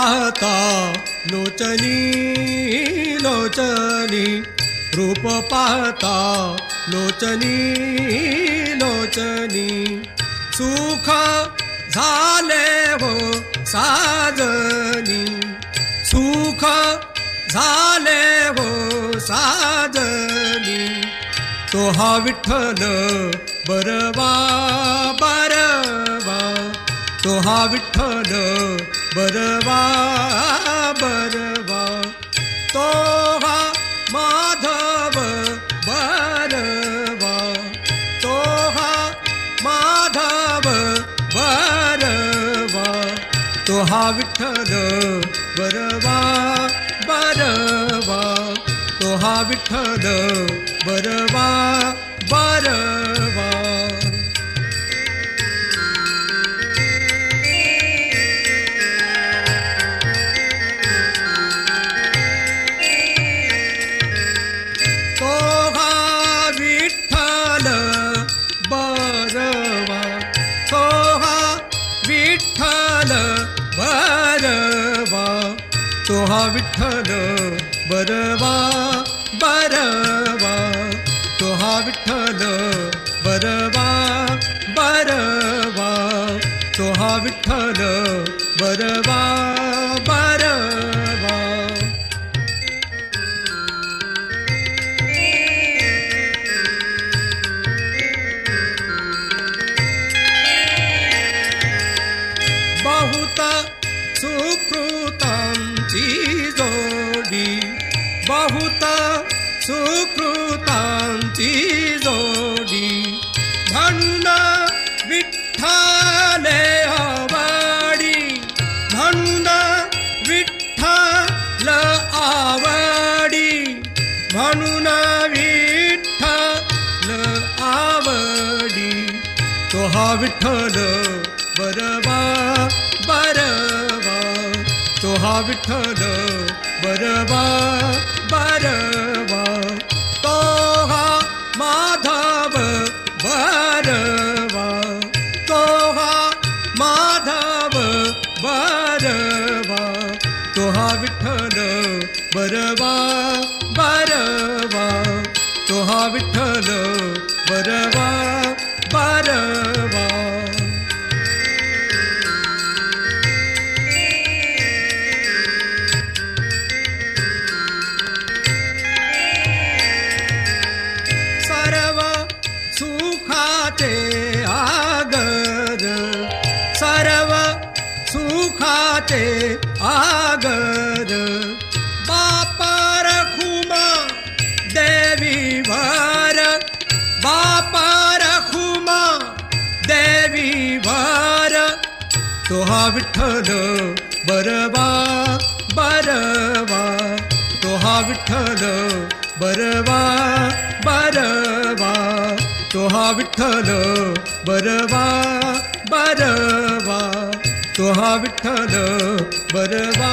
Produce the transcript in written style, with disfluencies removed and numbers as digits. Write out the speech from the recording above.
पाहता लोचनी लोचनी, रूप पाहता लोचनी लोचनी, सुख झाले हो साजनी, सुख झाले हो साजनी, तो हा विठ्ठल बरवा बरवा, तो हा विठ्ठल बरवा बरवा, तो हा माधव बरवा, तो हा माधव बरवा, तो हा विठ्ठल बरवा बरवा, तो हा विठ्ठल बरवा बरवा. तो हा विठ्ठल बरवा, तो हा विठ्ठल बरवा, तो हा विठ्ठल बरवा बरवा, तो हा विठ्ठल बरवा बरवा, तो हा विठ्ठल बरवा बरवा. बहुत सुकृतांची जोडी, बहुत सुकृतांची जोडी, म्हणून विठ्ठले आवडी, म्हणून विठ्ठल आवडी, म्हणून विठ्ठल आवडी, तो हा विठ्ठल बरवा बरवा, तो हा विठ्ठल बरवा बरवा, तो हा माधव बरवा, तो हा माधव बरवा, तो हा विठ्ठल बरवा बरवा, तो हा विठ्ठल बरवा बरवा. सुखाचे आगर, सर्व सुखाचे आगर, बापा रखुमा देवी भर, बापा रखुमा देवी भर, तो हा विठ्ठल बरवा बरवा, तो हा विठ्ठल बरवा बरवा, तो हा विठ्ठल बरवा बरवा, तो हा विठ्ठल बरवा